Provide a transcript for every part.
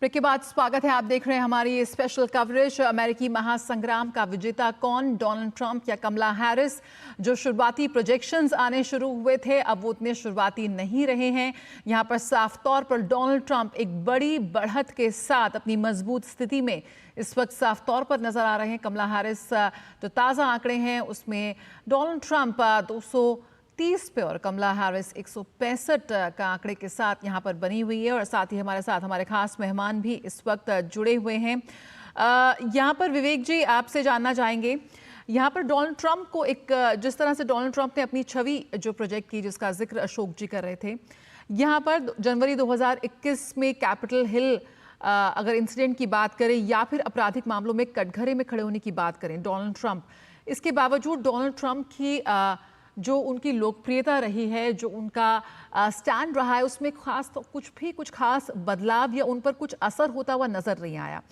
Break के बाद स्वागत है। आप देख रहे हैं हमारी ये स्पेशल कवरेज। अमेरिकी महासंग्राम का विजेता कौन, डोनाल्ड ट्रंप या कमला हैरिस? जो शुरुआती प्रोजेक्शंस आने शुरू हुए थे अब वो उतने शुरुआती नहीं रहे हैं। यहाँ पर साफ तौर पर डोनाल्ड ट्रंप एक बड़ी बढ़त के साथ अपनी मजबूत स्थिति में इस वक्त साफ तौर पर नजर आ रहे हैं। कमला हैरिस जो ताज़ा आंकड़े हैं उसमें डोनाल्ड ट्रंप 230 पे और कमला हैरिस 165 का आंकड़े के साथ यहाँ पर बनी हुई है। और साथ ही हमारे साथ हमारे खास मेहमान भी इस वक्त जुड़े हुए हैं। यहाँ पर विवेक जी आपसे जानना चाहेंगे, यहाँ पर डोनाल्ड ट्रंप को एक जिस तरह से डोनाल्ड ट्रंप ने अपनी छवि जो प्रोजेक्ट की, जिसका जिक्र अशोक जी कर रहे थे, यहाँ पर जनवरी 2021 में कैपिटल हिल अगर इंसिडेंट की बात करें या फिर आपराधिक मामलों में कटघरे में खड़े होने की बात करें डोनाल्ड ट्रंप, इसके बावजूद डोनाल्ड ट्रंप की जो उनकी लोकप्रियता रही है, जो उनका स्टैंड रहा है, उसमें कुछ खास बदलाव या उन पर कुछ असर होता हुआ नजर नहीं आया।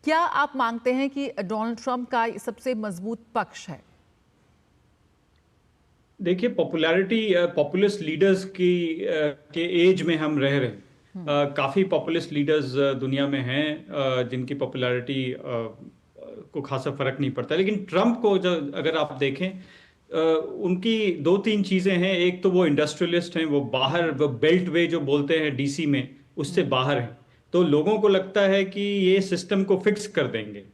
क्या आप मानते हैं कि डोनाल्ड ट्रंप का सबसे मजबूत पक्ष है? देखिए, पॉपुलैरिटी पॉपुलिस्ट लीडर्स के एज में हम रह रहे हैं। काफी पॉपुलिस्ट लीडर्स दुनिया में हैं जिनकी पॉपुलैरिटी को खासा फर्क नहीं पड़ता, लेकिन ट्रंप को अगर आप देखें उनकी दो तीन चीजें हैं। एक तो वो इंडस्ट्रियलिस्ट हैं, वो बेल्ट वे जो बोलते हैं डीसी में, उससे बाहर हैं। तो लोगों को लगता है कि ये सिस्टम को फिक्स कर देंगे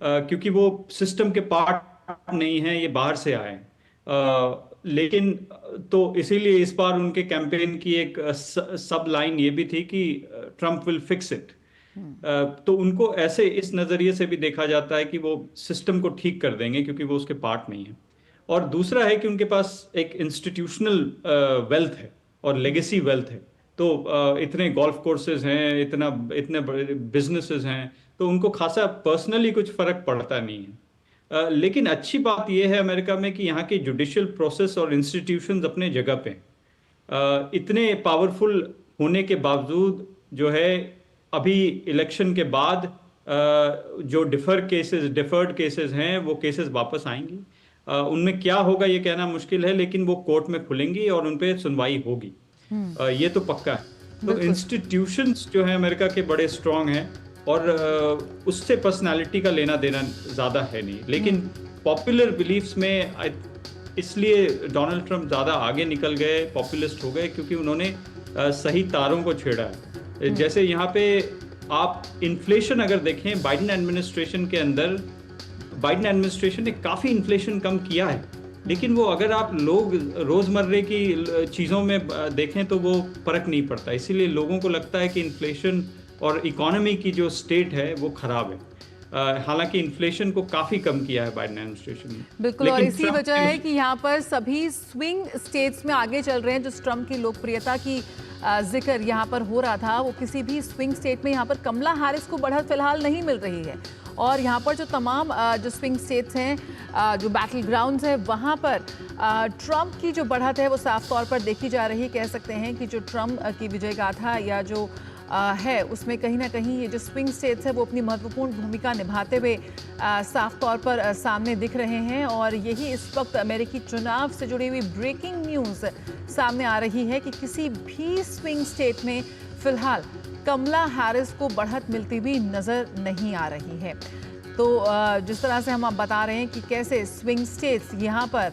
क्योंकि वो सिस्टम के पार्ट नहीं है, ये बाहर से आए हैं। लेकिन तो इसीलिए इस बार उनके कैंपेन की एक सब लाइन ये भी थी कि ट्रंप विल फिक्स इट। तो उनको ऐसे इस नजरिए से भी देखा जाता है कि वो सिस्टम को ठीक कर देंगे क्योंकि वो उसके पार्ट नहीं है। और दूसरा है कि उनके पास एक इंस्टीट्यूशनल वेल्थ है और लेगेसी वेल्थ है। तो इतने गोल्फ कोर्सेज हैं, इतने बड़े बिजनेसेस हैं, तो उनको खासा पर्सनली कुछ फर्क पड़ता नहीं है। लेकिन अच्छी बात यह है अमेरिका में कि यहाँ के जुडिशियल प्रोसेस और इंस्टीट्यूशंस अपने जगह पे इतने पावरफुल होने के बावजूद जो है अभी इलेक्शन के बाद जो डिफर्ड केसेस हैं वो केसेस वापस आएंगी। उनमें क्या होगा ये कहना मुश्किल है, लेकिन वो कोर्ट में खुलेंगी और उन पे सुनवाई होगी। ये तो पक्का है। तो इंस्टीट्यूशंस जो है अमेरिका के बड़े स्ट्रांग हैं और उससे पर्सनालिटी का लेना देना ज्यादा है नहीं। लेकिन पॉपुलर बिलीफ्स में इसलिए डोनाल्ड ट्रंप ज्यादा आगे निकल गए, पॉपुलिस्ट हो गए, क्योंकि उन्होंने सही तारों को छेड़ा है। जैसे यहाँ पे आप इन्फ्लेशन अगर देखें, बाइडेन एडमिनिस्ट्रेशन के अंदर बाइडेन एडमिनिस्ट्रेशन ने काफी इन्फ्लेशन कम किया है, लेकिन वो अगर आप लोग रोजमर्रे की चीजों में देखें तो वो फर्क नहीं पड़ता। इसीलिए लोगों को लगता है कि इन्फ्लेशन और इकोनॉमी की जो स्टेट है वो खराब है। हालांकि इन्फ्लेशन को काफी कम किया है बाइडेन एडमिनिस्ट्रेशन ने। बिल्कुल, और इसी वजह है कि यहाँ पर सभी स्विंग स्टेट्स में आगे चल रहे हैं। जो ट्रंप की लोकप्रियता की जिक्र यहाँ पर हो रहा था, वो किसी भी स्विंग स्टेट में यहाँ पर कमला हैरिस को बढ़त फिलहाल नहीं मिल रही है। और यहाँ पर जो तमाम जो स्विंग स्टेट्स हैं, जो बैटल ग्राउंड्स हैं, वहाँ पर ट्रंप की जो बढ़त है वो साफ तौर पर देखी जा रही है। कह सकते हैं कि जो ट्रंप की विजय गाथा या जो है उसमें कहीं ना कहीं ये जो स्विंग स्टेट्स है वो अपनी महत्वपूर्ण भूमिका निभाते हुए साफ तौर पर सामने दिख रहे हैं। और यही इस वक्त अमेरिकी चुनाव से जुड़ी हुई ब्रेकिंग न्यूज़ सामने आ रही है कि किसी भी स्विंग स्टेट में फिलहाल कमला हैरिस को बढ़त मिलती हुई नज़र नहीं आ रही है। तो जिस तरह से हम बता रहे हैं कि कैसे स्विंग स्टेट्स यहाँ पर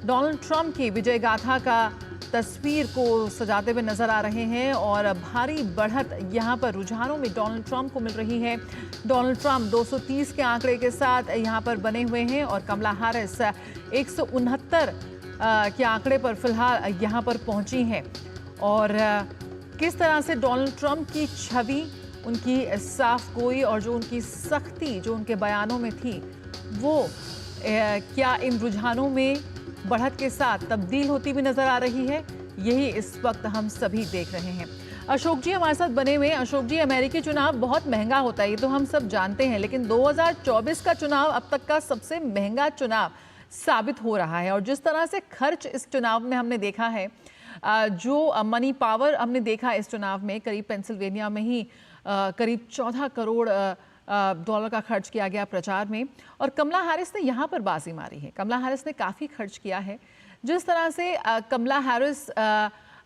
डोनाल्ड ट्रंप की विजय गाथा का तस्वीर को सजाते हुए नजर आ रहे हैं और भारी बढ़त यहाँ पर रुझानों में डोनाल्ड ट्रंप को मिल रही है। डोनाल्ड ट्रंप 230 के आंकड़े के साथ यहाँ पर बने हुए हैं और कमला हैरिस 169 के आंकड़े पर फिलहाल यहाँ पर पहुंची हैं। और किस तरह से डोनाल्ड ट्रंप की छवि, उनकी साफ गोई और जो उनकी सख्ती जो उनके बयानों में थी, वो क्या इन रुझानों में बढ़त के साथ तब्दील होती भी नजर आ रही है? यही इस वक्त हम सभी देख रहे हैं। अशोक जी हमारे साथ बने हुए हैं। अशोक जी, अमेरिकी चुनाव बहुत महंगा होता है, ये तो हम सब जानते हैं, लेकिन 2024 का चुनाव अब तक का सबसे महंगा चुनाव साबित हो रहा है। और जिस तरह से खर्च इस चुनाव में हमने देखा है, जो मनी पावर हमने देखा इस चुनाव में, करीब पेंसिल्वेनिया में ही करीब 14 करोड़ डॉलर का खर्च किया गया प्रचार में। और कमला हैरिस ने यहाँ पर बाजी मारी है। कमला हैरिस ने काफ़ी खर्च किया है। जिस तरह से कमला हैरिस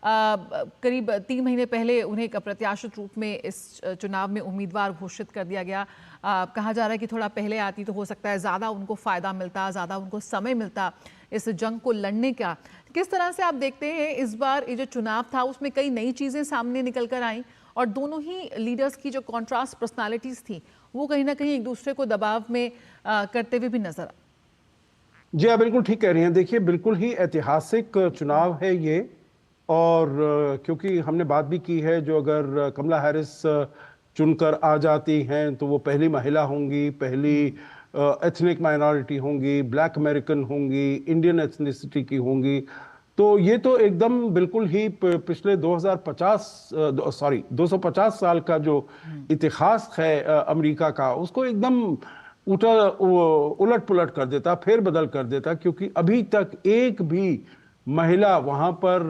करीब 3 महीने पहले उन्हें एक अप्रत्याशित रूप में इस चुनाव में उम्मीदवार घोषित कर दिया गया। कहा जा रहा है कि थोड़ा पहले आती तो हो सकता है ज़्यादा उनको फ़ायदा मिलता, ज़्यादा उनको समय मिलता इस जंग को लड़ने का। किस तरह से आप देखते हैं इस बार ये जो चुनाव था उसमें कई नई चीज़ें सामने निकल कर आई और दोनों ही लीडर्स की जो कॉन्ट्रास्ट पर्सनालिटीज़ थी वो कहीं ना कहीं एक दूसरे को दबाव में करते हुए भी नजर आए। जी आप बिल्कुल ठीक कह रही हैं। देखिए बिल्कुल ही ऐतिहासिक चुनाव है ये, और क्योंकि हमने बात भी की है, जो अगर कमला हैरिस चुनकर आ जाती हैं तो वो पहली महिला होंगी, पहली एथनिक माइनॉरिटी होंगी, ब्लैक अमेरिकन होंगी, इंडियन एथनिसिटी की होंगी। तो ये तो एकदम बिल्कुल ही पिछले 250 साल का जो इतिहास है अमेरिका का, उसको एकदम उलट पुलट कर देता, फेर बदल कर देता, क्योंकि अभी तक एक भी महिला वहां पर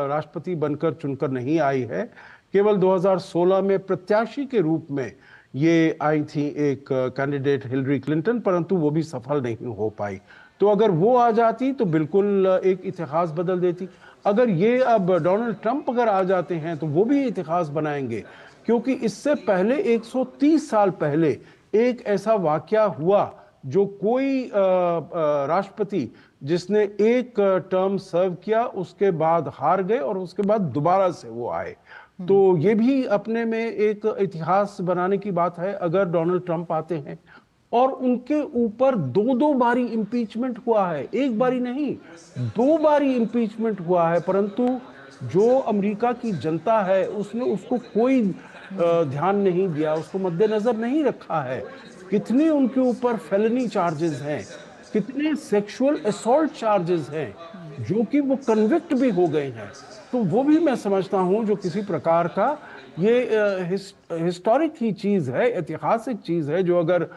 राष्ट्रपति बनकर चुनकर नहीं आई है। केवल 2016 में प्रत्याशी के रूप में ये आई थी एक कैंडिडेट हिलरी क्लिंटन, परंतु वो भी सफल नहीं हो पाई। तो अगर वो आ जाती तो बिल्कुल एक इतिहास बदल देती। अगर ये अब डोनाल्ड ट्रंप अगर आ जाते हैं तो वो भी इतिहास बनाएंगे, क्योंकि इससे पहले 130 साल पहले एक ऐसा वाकया हुआ जो कोई राष्ट्रपति जिसने एक टर्म सर्व किया उसके बाद हार गए और उसके बाद दोबारा से वो आए। तो ये भी अपने में एक इतिहास बनाने की बात है अगर डोनाल्ड ट्रंप आते हैं। और उनके ऊपर दो बारी इम्पीचमेंट हुआ है, एक बारी नहीं 2 बारी इम्पीचमेंट हुआ है, परंतु जो अमेरिका की जनता है उसने उसको कोई ध्यान नहीं दिया, उसको मद्देनजर नहीं रखा है। कितने उनके ऊपर फेलनी चार्जेस हैं, कितने सेक्सुअल असॉल्ट चार्जेस हैं, जो कि वो कन्विक्ट भी हो गए हैं। तो वो भी मैं समझता हूं जो किसी प्रकार का ये हिस्टोरिक ही चीज है, ऐतिहासिक चीज है, जो अगर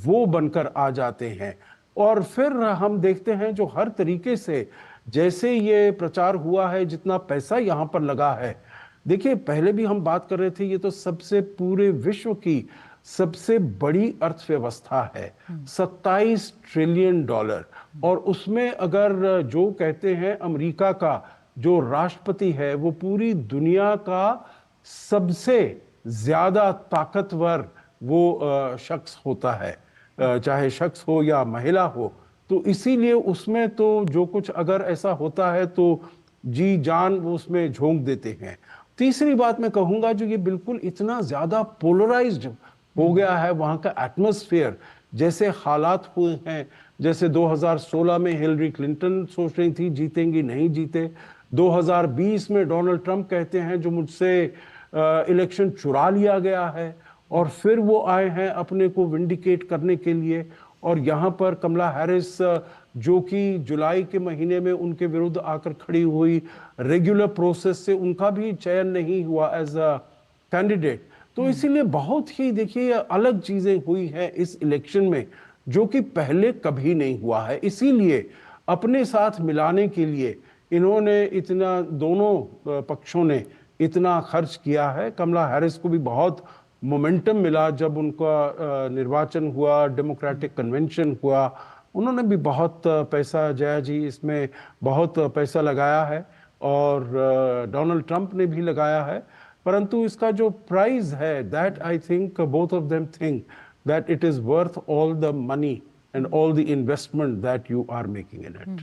वो बनकर आ जाते हैं। और फिर हम देखते हैं जो हर तरीके से जैसे ये प्रचार हुआ है, जितना पैसा यहाँ पर लगा है। देखिए पहले भी हम बात कर रहे थे, ये तो सबसे पूरे विश्व की सबसे बड़ी अर्थव्यवस्था है, 27 ट्रिलियन डॉलर। और उसमें अगर जो कहते हैं अमेरिका का जो राष्ट्रपति है वो पूरी दुनिया का सबसे ज्यादा ताकतवर वो शख्स होता है, चाहे शख्स हो या महिला हो। तो इसीलिए उसमें तो जो कुछ अगर ऐसा होता है तो जी जान वो उसमें झोंक देते हैं। तीसरी बात मैं कहूंगा, जो ये बिल्कुल इतना ज्यादा पोलराइज्ड हो गया है वहां का एटमॉस्फेयर, जैसे हालात हुए हैं, जैसे 2016 में हिलरी क्लिंटन सोच रही थी जीतेंगी, नहीं जीते। 2020 में डोनाल्ड ट्रंप कहते हैं जो मुझसे इलेक्शन चुरा लिया गया है, और फिर वो आए हैं अपने को विंडिकेट करने के लिए। और यहाँ पर कमला हैरिस जो कि जुलाई के महीने में उनके विरुद्ध आकर खड़ी हुई, रेगुलर प्रोसेस से उनका भी चयन नहीं हुआ एज अ कैंडिडेट। तो इसीलिए बहुत ही देखिए अलग चीजें हुई हैं इस इलेक्शन में, जो कि पहले कभी नहीं हुआ है। इसीलिए अपने साथ मिलाने के लिए इन्होंने इतना, दोनों पक्षों ने इतना खर्च किया है। कमला हैरिस को भी बहुत मोमेंटम मिला जब उनका निर्वाचन हुआ, डेमोक्रेटिक कन्वेंशन हुआ, उन्होंने भी बहुत पैसा, जया जी, इसमें बहुत पैसा लगाया है, और डोनाल्ड ट्रंप ने भी लगाया है। परंतु इसका जो प्राइस है, that I think both of them think that it is worth all the money and all the investment that you are making in it.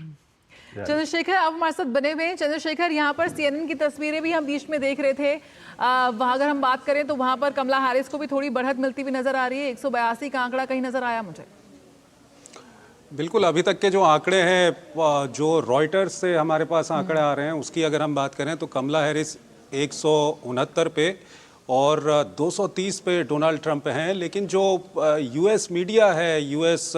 Chandrashekhar आप हमारे साथ बने हुए हैं। चंद्रशेखर, यहाँ पर CNN की तस्वीरें भी हम बीच में देख रहे थे। वहाँ अगर हम बात करें तो वहाँ पर कमला हैरिस को भी थोड़ी बढ़त मिलती हुई नजर आ रही है। 182 का आंकड़ा कहीं नजर आया मुझे। बिल्कुल, अभी तक के जो आंकड़े हैं, जो रॉयटर्स से हमारे पास आंकड़े आ रहे हैं, उसकी अगर हम बात करें तो कमला हैरिस 169 पे और 230 पे डोनाल्ड ट्रंप हैं। लेकिन जो US मीडिया है, US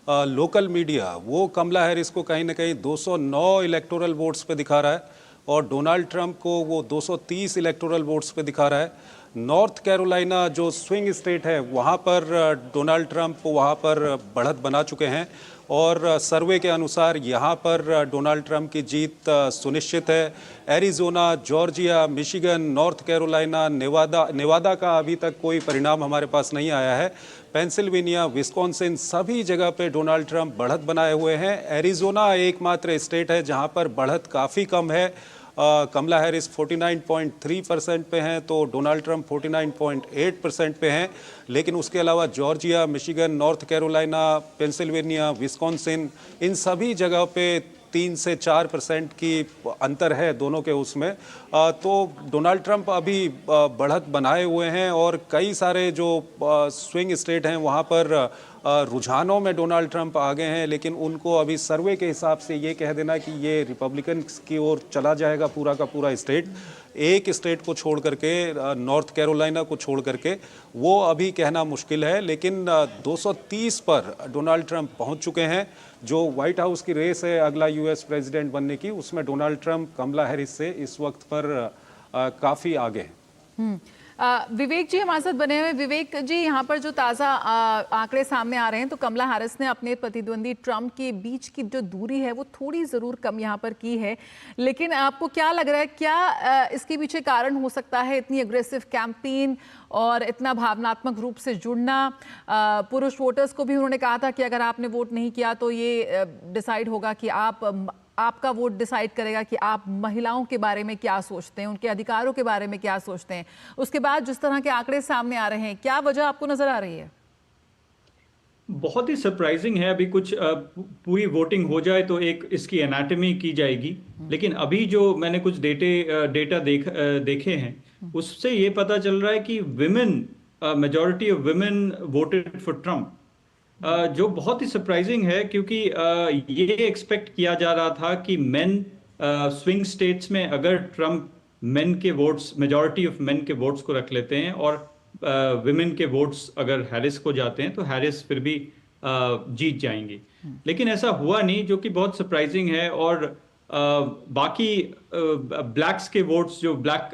लोकल मीडिया, वो कमला हैरिस को कहीं ना कहीं 209 इलेक्टोरल वोट्स पे दिखा रहा है और डोनाल्ड ट्रंप को वो 230 इलेक्टोरल वोट्स पे दिखा रहा है। नॉर्थ कैरोलिना जो स्विंग स्टेट है, वहाँ पर डोनाल्ड ट्रंप वहाँ पर बढ़त बना चुके हैं और सर्वे के अनुसार यहाँ पर डोनाल्ड ट्रंप की जीत सुनिश्चित है। Arizona, Georgia, Michigan, North Carolina, Nevada का अभी तक कोई परिणाम हमारे पास नहीं आया है। पेंसिल्वेनिया, विस्कॉन्सिन, सभी जगह पे डोनाल्ड ट्रंप बढ़त बनाए हुए हैं। एरिजोना एकमात्र स्टेट है जहाँ पर बढ़त काफ़ी कम है। कमला हैरिस 49.3% पे हैं, तो डोनाल्ड ट्रंप 49.8% पे हैं। लेकिन उसके अलावा Georgia, Michigan, North Carolina, Pennsylvania, Wisconsin, इन सभी जगह पे 3 से 4% की अंतर है दोनों के उसमें। तो डोनाल्ड ट्रंप अभी बढ़त बनाए हुए हैं और कई सारे जो स्विंग स्टेट हैं वहाँ पर रुझानों में डोनाल्ड ट्रंप आगे हैं, लेकिन उनको अभी सर्वे के हिसाब से ये कह देना कि ये रिपब्लिकन की ओर चला जाएगा पूरा का पूरा स्टेट, एक स्टेट को छोड़ करके, नॉर्थ कैरोलिना को छोड़ करके, वो अभी कहना मुश्किल है। लेकिन 230 पर डोनाल्ड ट्रंप पहुंच चुके हैं। जो व्हाइट हाउस की रेस है अगला यूएस प्रेसिडेंट बनने की, उसमें डोनाल्ड ट्रंप कमला हैरिस से इस वक्त पर काफ़ी आगे हैं। विवेक जी हमारे साथ बने हुए। विवेक जी, यहाँ पर जो ताज़ा आंकड़े सामने आ रहे हैं तो कमला हैरिस ने अपने प्रतिद्वंदी ट्रंप के बीच की जो दूरी है वो थोड़ी ज़रूर कम यहाँ पर की है, लेकिन आपको क्या लग रहा है, क्या इसके पीछे कारण हो सकता है इतनी अग्रेसिव कैंपेन और इतना भावनात्मक रूप से जुड़ना? पुरुष वोटर्स को भी उन्होंने कहा था कि अगर आपने वोट नहीं किया तो ये डिसाइड होगा कि आपका वोट डिसाइड करेगा कि आप महिलाओं के बारे में क्या सोचते हैं, उनके अधिकारों के बारे में क्या सोचते हैं। उसके बाद जिस तरह के आंकड़े सामने आ रहे हैं, क्या वजह आपको नजर आ रही है? बहुत ही सरप्राइजिंग है। अभी कुछ पूरी वोटिंग हो जाए तो एक इसकी एनाटमी की जाएगी, लेकिन अभी जो मैंने कुछ डेटा देखे हैं उससे ये पता चल रहा है कि majority of women voted for Trump, जो बहुत ही सरप्राइजिंग है, क्योंकि ये एक्सपेक्ट किया जा रहा था कि मेन स्विंग स्टेट्स में अगर ट्रम्प मेन के वोट्स, मेजॉरिटी ऑफ मेन के वोट्स को रख लेते हैं और विमेन के वोट्स अगर हैरिस को जाते हैं तो हैरिस फिर भी जीत जाएंगी। लेकिन ऐसा हुआ नहीं, जो कि बहुत सरप्राइजिंग है। और बाकी ब्लैक्स के वोट्स, जो ब्लैक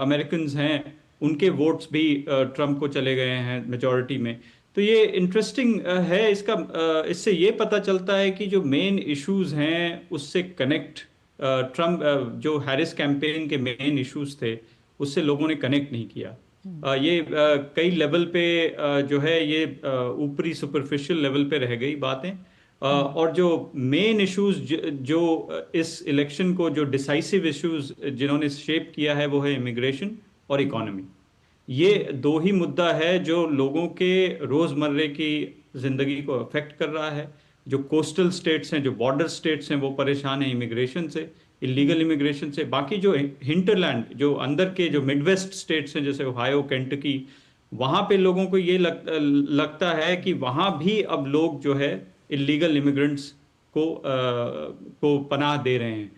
अमेरिकन्स हैं, उनके वोट्स भी ट्रम्प को चले गए हैं मेजॉरिटी में। तो ये इंटरेस्टिंग है। इससे ये पता चलता है कि जो मेन इश्यूज हैं उससे कनेक्ट ट्रम्प, जो हैरिस कैंपेन के मेन इश्यूज थे उससे लोगों ने कनेक्ट नहीं किया। ये कई लेवल पे जो है ये ऊपरी सुपरफिशियल लेवल पे रह गई बातें। और जो मेन इश्यूज जो इस इलेक्शन को, जो डिसाइसिव इश्यूज जिन्होंने शेप किया है, वो है इमिग्रेशन और इकोनॉमी। ये दो ही मुद्दा है जो लोगों के रोजमर्रे की जिंदगी को अफेक्ट कर रहा है। जो कोस्टल स्टेट्स हैं, जो बॉर्डर स्टेट्स हैं, वो परेशान हैं इमिग्रेशन से, इलीगल इमिग्रेशन से। बाकी जो हिंटरलैंड, जो अंदर के जो मिडवेस्ट स्टेट्स हैं, जैसे ओहायो, केंटकी, वहाँ पे लोगों को ये लगता है कि वहाँ भी अब लोग जो है इलीगल इमिग्रेंट्स को पनाह दे रहे हैं।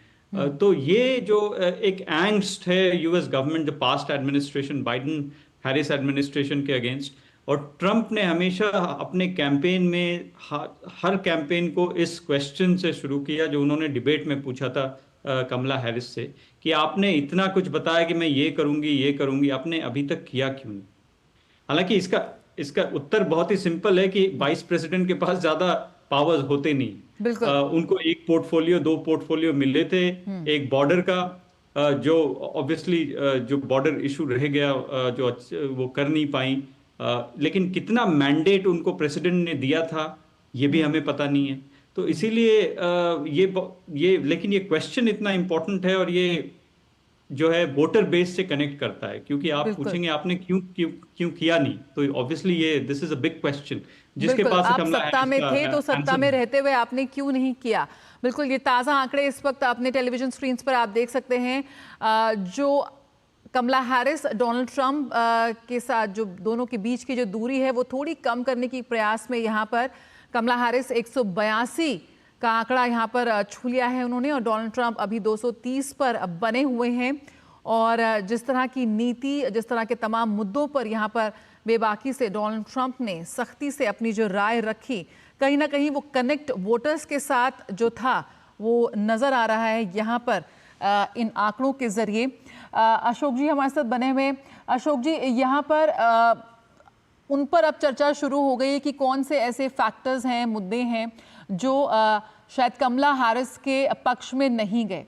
तो ये जो एक एंग्स्ट है यूएस गवर्नमेंट, जो past administration, Biden Harris administration के अगेंस्ट, और ट्रंप ने हमेशा अपने कैंपेन में हर कैंपेन को इस क्वेश्चन से शुरू किया जो उन्होंने डिबेट में पूछा था कमला हैरिस से, कि आपने इतना कुछ बताया कि मैं ये करूंगी, आपने अभी तक किया क्यों नहीं? हालांकि इसका उत्तर बहुत ही सिंपल है कि वाइस प्रेसिडेंट के पास ज्यादा पावर्स होते नहीं। उनको एक पोर्टफोलियो, 2 पोर्टफोलियो मिले थे। एक बॉर्डर का, जो ऑब्वियसली जो बॉर्डर इशू रह गया, जो वो कर नहीं पाई। लेकिन कितना मैंडेट उनको प्रेसिडेंट ने दिया था ये भी हमें पता नहीं है। तो इसीलिए लेकिन ये क्वेश्चन इतना इंपॉर्टेंट है और ये जो है वोटर बेस से कनेक्ट करता है, क्योंकि आप पूछेंगे आपने क्यों किया नहीं, तो ऑब्वियसली ये this is a big question जिसके पास आप सत्ता में थे तो सत्ता में रहते हुए आपने क्यों नहीं किया। बिल्कुल, ये ताज़ा आंकड़े इस वक्त अपने टेलीविजन स्क्रीन पर आप देख सकते हैं। जो कमला हैरिस डोनाल्ड ट्रंप के साथ जो दोनों के बीच की जो दूरी है वो थोड़ी कम करने की प्रयास में यहाँ पर कमला हैरिस 182 का आंकड़ा यहाँ पर छू लिया है उन्होंने, और डोनाल्ड ट्रंप अभी 230 पर बने हुए हैं। और जिस तरह की नीति, जिस तरह के तमाम मुद्दों पर यहाँ पर बेबाकी से डोनाल्ड ट्रंप ने सख्ती से अपनी जो राय रखी, कहीं ना कहीं वो कनेक्ट वोटर्स के साथ जो था वो नज़र आ रहा है यहाँ पर इन आंकड़ों के ज़रिए। अशोक जी हमारे साथ बने हुए। अशोक जी, यहाँ पर उन पर अब चर्चा शुरू हो गई है कि कौन से ऐसे फैक्टर्स हैं, मुद्दे हैं जो शायद कमला हैरिस के पक्ष में नहीं गए।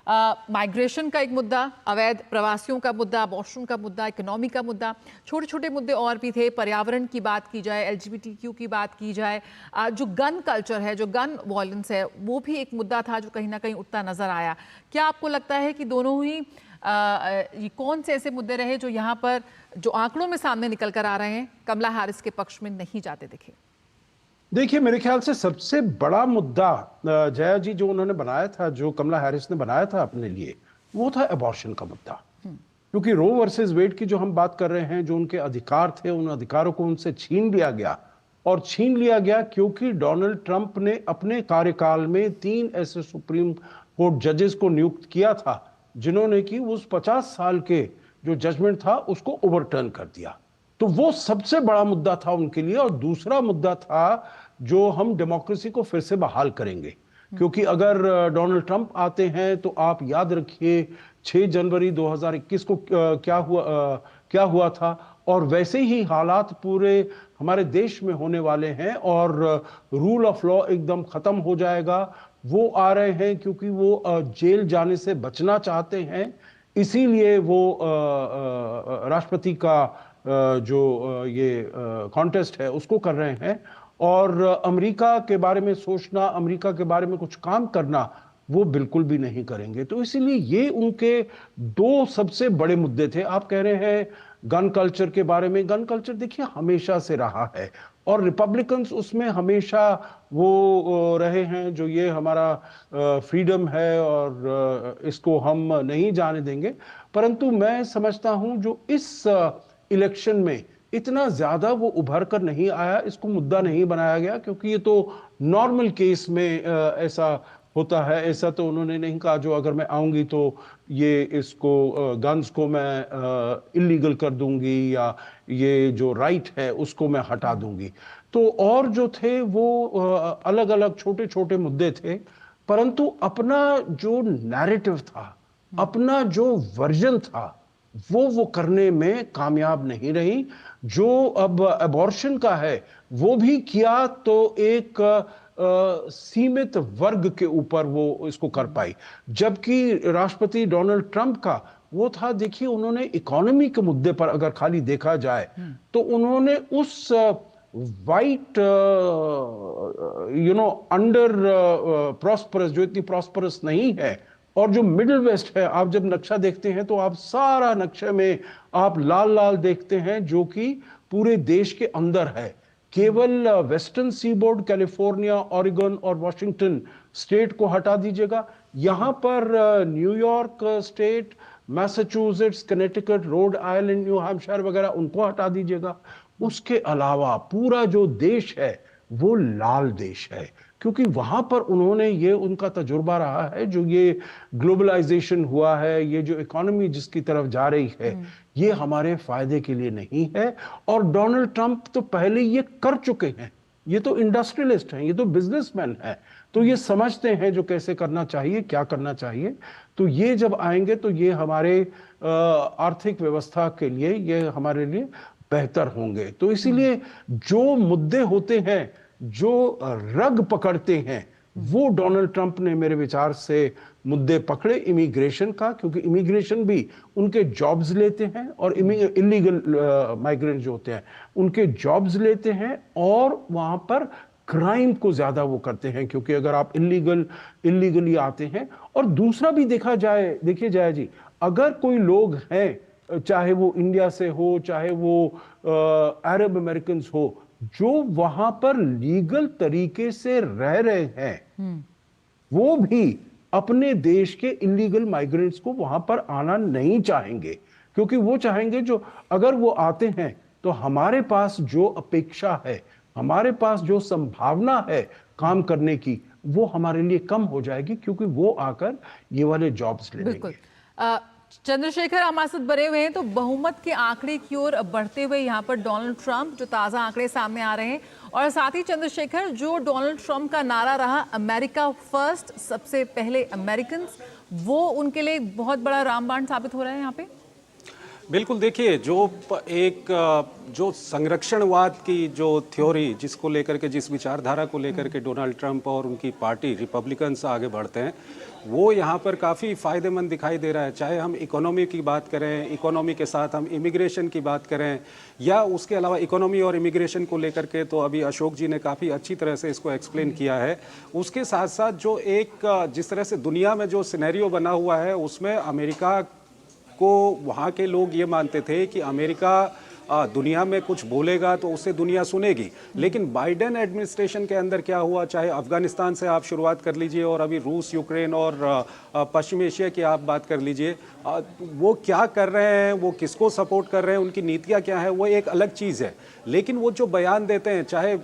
माइग्रेशन का एक मुद्दा, अवैध प्रवासियों का मुद्दा, अबॉर्शन का मुद्दा, इकोनॉमी का मुद्दा, छोटे छोटे मुद्दे और भी थे। पर्यावरण की बात की जाए, एलजीबीटीक्यू की बात की जाए, जो गन कल्चर है, जो गन वॉयलेंस है, वो भी एक मुद्दा था जो कहीं ना कहीं उठता नजर आया। क्या आपको लगता है कि दोनों ही ये कौन से ऐसे मुद्दे रहे जो यहाँ पर जो आंकड़ों में सामने निकल कर आ रहे हैं कमला हैरिस के पक्ष में नहीं जाते दिखे? देखिए, मेरे ख्याल से सबसे बड़ा मुद्दा जया जी जो उन्होंने बनाया था, जो कमला हैरिस ने बनाया था अपने लिए, वो था अबॉर्शन का मुद्दा। क्योंकि रो वर्सेस वेड की जो हम बात कर रहे हैं, जो उनके अधिकार थे, उन अधिकारों को उनसे छीन लिया गया। और छीन लिया गया क्योंकि डोनाल्ड ट्रंप ने अपने कार्यकाल में 3 ऐसे सुप्रीम कोर्ट जजेस को नियुक्त किया था जिन्होंने कि उस 50 साल के जो जजमेंट था उसको ओवरटर्न कर दिया। तो वो सबसे बड़ा मुद्दा था उनके लिए। और दूसरा मुद्दा था जो हम डेमोक्रेसी को फिर से बहाल करेंगे। क्योंकि अगर डोनाल्ड ट्रंप आते हैं तो आप याद रखिए 6 जनवरी 2021 को क्या हुआ था, और वैसे ही हालात पूरे हमारे देश में होने वाले हैं और रूल ऑफ लॉ एकदम खत्म हो जाएगा। वो आ रहे हैं क्योंकि वो जेल जाने से बचना चाहते हैं, इसीलिए वो राष्ट्रपति का जो ये कॉन्टेस्ट है उसको कर रहे हैं। और अमेरिका के बारे में सोचना, अमेरिका के बारे में कुछ काम करना वो बिल्कुल भी नहीं करेंगे। तो इसीलिए ये उनके 2 सबसे बड़े मुद्दे थे। आप कह रहे हैं गन कल्चर के बारे में, गन कल्चर देखिए हमेशा से रहा है और रिपब्लिकन्स उसमें हमेशा वो रहे हैं जो ये हमारा फ्रीडम है और इसको हम नहीं जाने देंगे। परंतु मैं समझता हूं जो इस इलेक्शन में इतना ज्यादा वो उभर कर नहीं आया, इसको मुद्दा नहीं बनाया गया, क्योंकि ये तो नॉर्मल केस में ऐसा होता है। ऐसा तो उन्होंने नहीं कहा जो अगर मैं आऊंगी तो ये इसको गन्स को मैं इलीगल कर दूंगी या ये जो राइट है उसको मैं हटा दूंगी। तो और जो थे वो अलग अलग छोटे छोटे मुद्दे थे, परंतु अपना जो नैरेटिव था, अपना जो वर्जन था, वो करने में कामयाब नहीं रही। जो अब अबॉर्शन का है वो भी किया तो एक सीमित वर्ग के ऊपर वो इसको कर पाई, जबकि राष्ट्रपति डोनाल्ड ट्रंप का वो था, देखिए उन्होंने इकोनॉमी के मुद्दे पर अगर खाली देखा जाए तो उन्होंने उस वाइट अंडर प्रॉस्परस, जो इतनी प्रॉस्परस नहीं है, और जो मिडिल वेस्ट है, आप जब नक्शा देखते हैं तो आप सारा नक्शे में आप लाल लाल देखते हैं जो कि पूरे देश के अंदर है। केवल वेस्टर्न सीबोर्ड, कैलिफोर्निया, ओरेगन और वॉशिंगटन स्टेट को हटा दीजिएगा। यहां पर New York state, Massachusetts, Connecticut, Rhode Island, new Hampshire वगैरह उनको हटा दीजिएगा। उसके अलावा पूरा जो देश है वो लाल देश है, क्योंकि वहां पर उन्होंने ये उनका तजुर्बा रहा है, जो ये ग्लोबलाइजेशन हुआ है, ये जो इकोनॉमी जिसकी तरफ जा रही है, ये हमारे फायदे के लिए नहीं है। और डोनाल्ड ट्रंप तो पहले ये कर चुके हैं, ये तो इंडस्ट्रियलिस्ट हैं, ये तो बिजनेसमैन हैं, तो ये समझते हैं जो कैसे करना चाहिए, क्या करना चाहिए। तो ये जब आएंगे तो ये हमारे आर्थिक व्यवस्था के लिए, ये हमारे लिए बेहतर होंगे। तो इसीलिए जो मुद्दे होते हैं जो रग पकड़ते हैं, वो डोनाल्ड ट्रंप ने मेरे विचार से मुद्दे पकड़े। इमिग्रेशन का, क्योंकि इमिग्रेशन भी उनके जॉब्स लेते हैं और इलीगल माइग्रेंट जो होते हैं उनके जॉब्स लेते हैं, और वहां पर क्राइम को ज्यादा वो करते हैं, क्योंकि अगर आप इलीगली आते हैं। और दूसरा भी देखा जाए, देखिए जया जी, अगर कोई लोग हैं, चाहे वो इंडिया से हो, चाहे वो अरब अमेरिकन हो, जो वहां पर लीगल तरीके से रह रहे हैं, वो भी अपने देश के इलीगल माइग्रेंट्स को वहां पर आना नहीं चाहेंगे, क्योंकि वो चाहेंगे जो अगर वो आते हैं तो हमारे पास जो अपेक्षा है, हमारे पास जो संभावना है काम करने की, वो हमारे लिए कम हो जाएगी, क्योंकि वो आकर ये वाले जॉब्स ले लेंगे। चंद्रशेखर हमारे साथ बने हुए हैं, तो बहुमत के आंकड़े की ओर बढ़ते हुए यहाँ पर डोनाल्ड ट्रंप, जो ताज़ा आंकड़े सामने आ रहे हैं, और साथ ही चंद्रशेखर जो डोनाल्ड ट्रंप का नारा रहा अमेरिका फर्स्ट, सबसे पहले अमेरिकन, वो उनके लिए बहुत बड़ा रामबाण साबित हो रहा है यहाँ पे। बिल्कुल, देखिए जो संरक्षणवाद की जो थ्योरी जिसको लेकर के, जिस विचारधारा को लेकर के डोनाल्ड ट्रंप और उनकी पार्टी रिपब्लिकन्स आगे बढ़ते हैं, वो यहाँ पर काफ़ी फ़ायदेमंद दिखाई दे रहा है। चाहे हम इकोनॉमी की बात करें, इकोनॉमी के साथ हम इमिग्रेशन की बात करें, या उसके अलावा इकोनॉमी और इमिग्रेशन को लेकर के तो अभी अशोक जी ने काफ़ी अच्छी तरह से इसको एक्सप्लेन किया है। उसके साथ साथ जो जिस तरह से दुनिया में जो सिनेरियो बना हुआ है, उसमें अमेरिका को वहाँ के लोग ये मानते थे कि अमेरिका दुनिया में कुछ बोलेगा तो उससे दुनिया सुनेगी। लेकिन बाइडेन एडमिनिस्ट्रेशन के अंदर क्या हुआ, चाहे अफगानिस्तान से आप शुरुआत कर लीजिए और अभी रूस, यूक्रेन और पश्चिम एशिया की आप बात कर लीजिए, वो क्या कर रहे हैं, वो किसको सपोर्ट कर रहे हैं, उनकी नीतियाँ क्या है, वो एक अलग चीज़ है। लेकिन वो जो बयान देते हैं, चाहे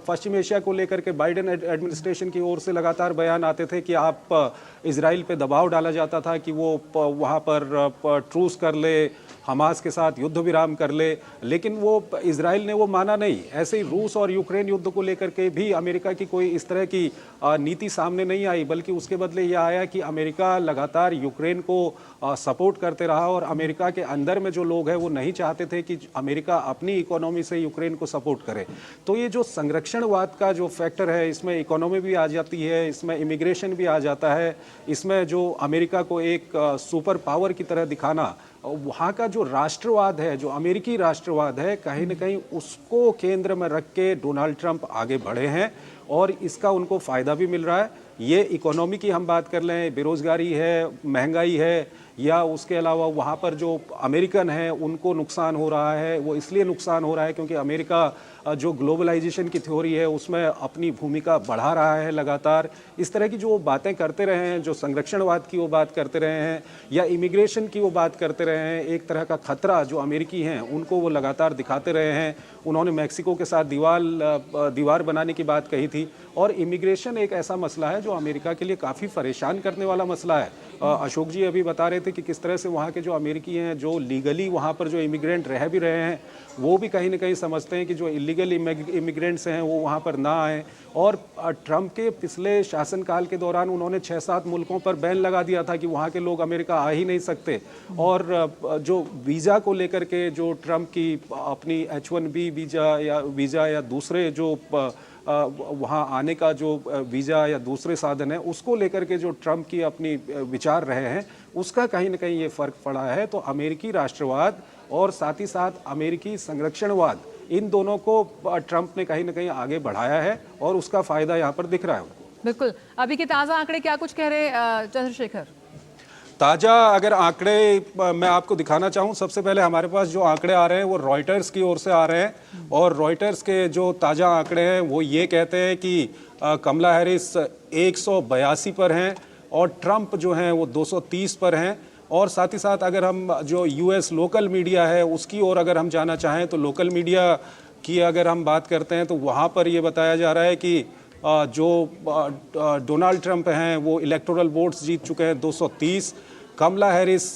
पश्चिम एशिया को लेकर के बाइडेन एडमिनिस्ट्रेशन की ओर से लगातार बयान आते थे कि आप इजराइल पे दबाव डाला जाता था कि वो वहाँ पर ट्रूस कर ले, हमास के साथ युद्ध विराम कर ले, लेकिन वो इजराइल ने वो माना नहीं। ऐसे ही रूस और यूक्रेन युद्ध को लेकर के भी अमेरिका की कोई इस तरह की नीति सामने नहीं आई, बल्कि उसके बदले ये आया कि अमेरिका लगातार यूक्रेन को सपोर्ट करते रहा और अमेरिका के अंदर में जो लोग हैं वो नहीं चाहते थे कि अमेरिका अपनी इकोनॉमी से यूक्रेन को सपोर्ट करे। तो ये जो संरक्षणवाद का जो फैक्टर है, इसमें इकोनॉमी भी आ जाती है, इसमें इमिग्रेशन भी आ जाता है, इसमें जो अमेरिका को एक सुपर पावर की तरह दिखाना, वहाँ का जो राष्ट्रवाद है, जो अमेरिकी राष्ट्रवाद है, कहीं ना कहीं उसको केंद्र में रख के डोनाल्ड ट्रंप आगे बढ़े हैं और इसका उनको फ़ायदा भी मिल रहा है। ये इकोनॉमी की हम बात कर लें, बेरोज़गारी है, महंगाई है, या उसके अलावा वहाँ पर जो अमेरिकन हैं उनको नुकसान हो रहा है। वो इसलिए नुकसान हो रहा है क्योंकि अमेरिका जो ग्लोबलाइजेशन की थ्योरी है उसमें अपनी भूमिका बढ़ा रहा है लगातार। इस तरह की जो बातें करते रहे हैं, जो संरक्षणवाद की वो बात करते रहे हैं या इमिग्रेशन की वो बात करते रहे हैं, एक तरह का खतरा जो अमेरिकी हैं उनको वो लगातार दिखाते रहे हैं। उन्होंने मैक्सिको के साथ दीवार बनाने की बात कही थी। और इमिग्रेशन एक ऐसा मसला है जो अमेरिका के लिए काफ़ी परेशान करने वाला मसला है। अशोक जी अभी बता रहे थे कि किस तरह से वहाँ के जो अमेरिकी हैं, जो लीगली वहाँ पर जो इमिग्रेंट रह भी रहे हैं, वो भी कहीं ना कहीं समझते हैं कि जो इलीगल इमिग्रेंट्स हैं वो वहाँ पर ना आएँ। और ट्रंप के पिछले शासनकाल के दौरान उन्होंने 6-7 मुल्कों पर बैन लगा दिया था कि वहाँ के लोग अमेरिका आ ही नहीं सकते। और जो वीज़ा को लेकर के जो ट्रंप की अपनी H-1B वीज़ा या दूसरे जो वहाँ आने का जो वीज़ा या दूसरे साधन है, उसको लेकर के जो ट्रंप की अपनी विचार रहे हैं, उसका कहीं ना कहीं ये फ़र्क पड़ा है। तो अमेरिकी राष्ट्रवाद और साथ ही साथ अमेरिकी संरक्षणवाद, इन दोनों को ट्रंप ने कहीं ना कहीं आगे बढ़ाया है और उसका फ़ायदा यहाँ पर दिख रहा है उनको। बिल्कुल। अभी के ताज़ा आंकड़े क्या कुछ कह रहे चंद्रशेखर? ताज़ा अगर आंकड़े मैं आपको दिखाना चाहूँ, सबसे पहले हमारे पास जो आंकड़े आ रहे हैं वो रॉयटर्स की ओर से आ रहे हैं। और रॉयटर्स के जो ताज़ा आंकड़े हैं वो ये कहते हैं कि कमला हैरिस 182 पर हैं और ट्रंप जो हैं वो 230 पर हैं। और साथ ही साथ अगर हम जो यूएस लोकल मीडिया है उसकी ओर अगर हम जाना चाहें, तो लोकल मीडिया की अगर हम बात करते हैं तो वहाँ पर ये बताया जा रहा है कि जो डोनाल्ड ट्रंप हैं वो इलेक्टोरल वोट्स जीत चुके हैं 230, कमला हैरिस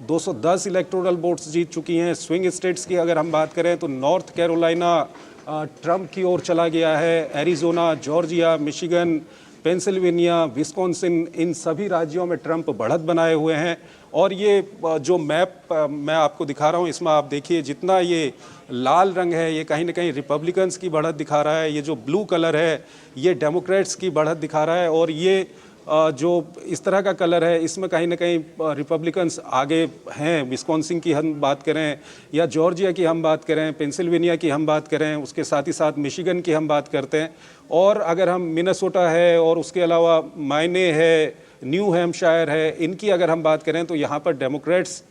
210 इलेक्टोरल वोट्स जीत चुकी हैं। स्विंग स्टेट्स की अगर हम बात करें तो नॉर्थ कैरोलिना ट्रंप की ओर चला गया है, Arizona, Georgia, Michigan, Pennsylvania, Wisconsin, इन सभी राज्यों में ट्रंप बढ़त बनाए हुए हैं। और ये जो मैप मैं आपको दिखा रहा हूँ, इसमें आप देखिए जितना ये लाल रंग है ये कहीं ना कहीं रिपब्लिकन्स की बढ़त दिखा रहा है, ये जो ब्लू कलर है ये डेमोक्रेट्स की बढ़त दिखा रहा है, और ये जो इस तरह का कलर है इसमें कहीं ना कहीं रिपब्लिकन्स आगे हैं। विस्कॉन्सिन की हम बात करें या जॉर्जिया की हम बात करें, पेंसिल्वेनिया की हम बात करें, उसके साथ ही साथ मिशिगन की हम बात करते हैं, और अगर हम मिनेसोटा है और उसके अलावा मायने है, न्यू हैम्पशायर है, इनकी अगर हम बात करें तो यहाँ पर डेमोक्रेट्स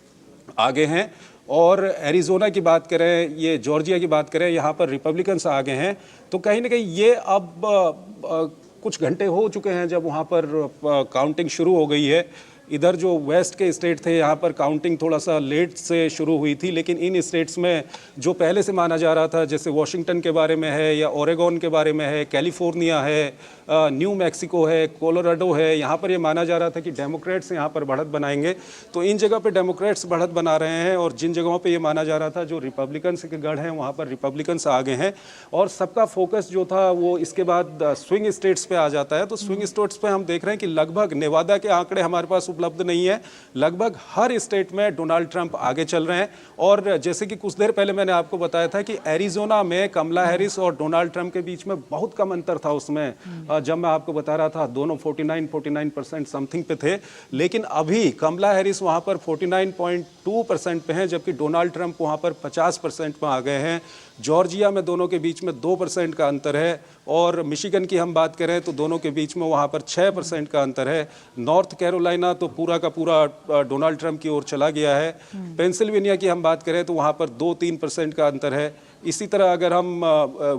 आगे हैं। और एरिजोना की बात करें, ये जॉर्जिया की बात करें, यहाँ पर रिपब्लिकन्स आगे हैं। तो कहीं ना कहीं ये अब कुछ घंटे हो चुके हैं जब वहाँ पर काउंटिंग शुरू हो गई है। इधर जो वेस्ट के स्टेट थे यहाँ पर काउंटिंग थोड़ा सा लेट से शुरू हुई थी, लेकिन इन स्टेट्स में जो पहले से माना जा रहा था, जैसे वॉशिंगटन के बारे में है या ओरेगोन के बारे में है, कैलिफोर्निया है, न्यू मैक्सिको है, कोलोराडो है, यहाँ पर ये माना जा रहा था कि डेमोक्रेट्स यहाँ पर बढ़त बनाएंगे। तो इन जगह पे डेमोक्रेट्स बढ़त बना रहे हैं, और जिन जगहों पे ये माना जा रहा था जो रिपब्लिकन्स के गढ़ हैं वहाँ पर रिपब्लिकन्स आगे हैं। और सबका फोकस जो था वो इसके बाद स्विंग स्टेट्स पे आ जाता है। तो स्विंग स्टेट्स पे हम देख रहे हैं कि लगभग नेवादा के आंकड़े हमारे पास उपलब्ध नहीं है। लगभग हर स्टेट में डोनाल्ड ट्रंप आगे चल रहे हैं। और जैसे कि कुछ देर पहले मैंने आपको बताया था कि एरिजोना में कमला हैरिस और डोनाल्ड ट्रंप के बीच में बहुत कम अंतर था उसमें, जब मैं आपको बता रहा था दोनों 49% समथिंग पे थे। लेकिन अभी कमला हैरिस वहां पर 49.2% पे हैं, जबकि डोनाल्ड ट्रंप वहां पर 50% में आ गए हैं। जॉर्जिया में दोनों के बीच में 2% का अंतर है, और मिशिगन की हम बात करें तो दोनों के बीच में वहां पर 6% का अंतर है। नॉर्थ कैरोलिना तो पूरा का पूरा डोनाल्ड ट्रंप की ओर चला गया है। पेंसिल्वेनिया की हम बात करें तो वहां पर 2-3% का अंतर है। इसी तरह अगर हम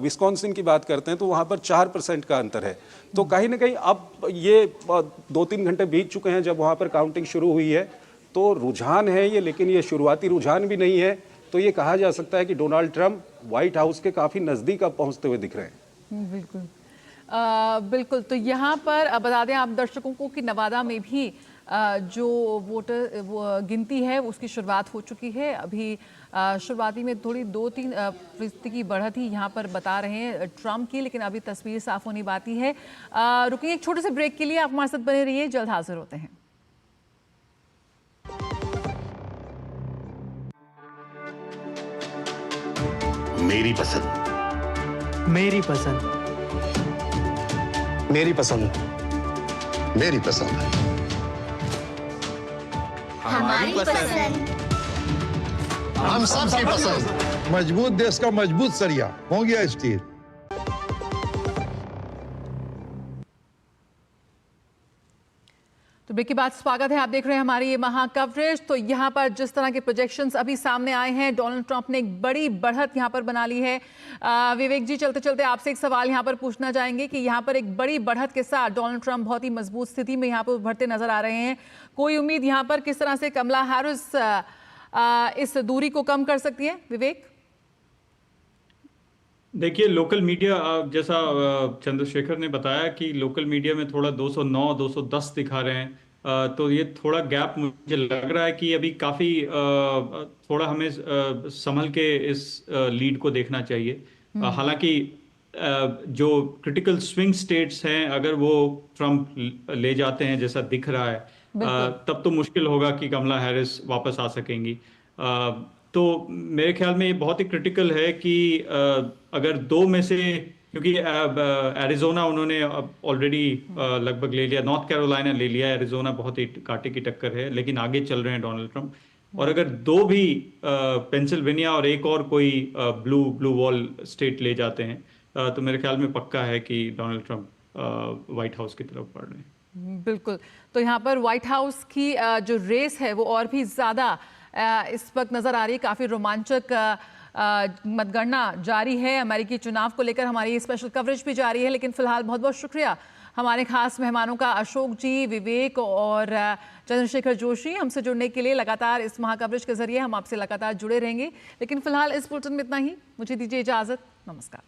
विस्कॉन्सिन की बात करते हैं तो वहां पर 4% का अंतर है। तो कहीं ना कहीं अब ये 2-3 घंटे बीत चुके हैं जब वहां पर काउंटिंग शुरू हुई है, तो रुझान है ये, लेकिन ये शुरुआती रुझान भी नहीं है। तो ये कहा जा सकता है कि डोनाल्ड ट्रंप व्हाइट हाउस के काफी नजदीक अब पहुंचते हुए दिख रहे हैं। बिल्कुल बिल्कुल। तो यहाँ पर बता दें आप दर्शकों को कि नवादा में भी जो वोटर गिनती है उसकी शुरुआत हो चुकी है। अभी शुरुआती में थोड़ी 2-3% की बढ़त ही यहाँ पर बता रहे हैं ट्रंप की, लेकिन अभी तस्वीर साफ होनी बाकी है। रुकिए एक छोटे से ब्रेक के लिए, आप हमारे साथ बने रहिए, जल्द हाजिर होते हैं। मेरी पसंद, मेरी पसंद, मेरी पसंद, मेरी पसंद, हमारी पसंद। हम सबकी पसंद। मजबूत देश का मजबूत सरिया हो गया स्टील। तो ब्रेक के बाद स्वागत है, आप देख रहे हैं हमारी ये महा कवरेज। तो यहाँ पर जिस तरह के प्रोजेक्शंस अभी सामने आए हैं, डोनाल्ड ट्रंप ने एक बड़ी बढ़त यहाँ पर बना ली है। विवेक जी, चलते चलते आपसे एक सवाल यहाँ पर पूछना चाहेंगे कि यहाँ पर एक बड़ी बढ़त के साथ डोनाल्ड ट्रंप बहुत ही मजबूत स्थिति में यहाँ पर उभरते नजर आ रहे हैं। कोई उम्मीद यहाँ पर किस तरह से कमला हैरिस इस दूरी को कम कर सकती है? विवेक। देखिए, लोकल मीडिया जैसा चंद्रशेखर ने बताया कि लोकल मीडिया में थोड़ा 209 210 दिखा रहे हैं, तो ये थोड़ा गैप मुझे लग रहा है कि अभी काफी थोड़ा हमें संभल के इस लीड को देखना चाहिए। हालांकि जो क्रिटिकल स्विंग स्टेट्स हैं अगर वो ट्रंप ले जाते हैं जैसा दिख रहा है, तब तो मुश्किल होगा कि कमला हैरिस वापस आ सकेंगी। तो मेरे ख्याल में ये बहुत ही क्रिटिकल है कि अगर दो में से, क्योंकि एरिजोना उन्होंने ऑलरेडी लगभग ले लिया, नॉर्थ कैरोलिना ले लिया, एरिजोना बहुत ही कांटे की टक्कर है, लेकिन आगे चल रहे हैं डोनाल्ड ट्रंप। और अगर दो भी पेंसिल्वेनिया और एक और कोई ब्लू वॉल स्टेट ले जाते हैं, तो मेरे ख्याल में पक्का है कि डोनाल्ड ट्रंप व्हाइट हाउस की तरफ बढ़ रहे हैं। बिल्कुल। तो यहाँ पर व्हाइट हाउस की जो रेस है वो और भी ज़्यादा इस वक्त नज़र आ रही है। काफ़ी रोमांचक मतगणना जारी है। अमेरिकी चुनाव को लेकर हमारी स्पेशल कवरेज भी जारी है। लेकिन फिलहाल बहुत बहुत शुक्रिया हमारे खास मेहमानों का, अशोक जी, विवेक और चंद्रशेखर जोशी, हमसे जुड़ने के लिए। लगातार इस महा कवरेज के जरिए हम आपसे लगातार जुड़े रहेंगे। लेकिन फिलहाल इस बुलेटिन में इतना ही। मुझे दीजिए इजाज़त। नमस्कार।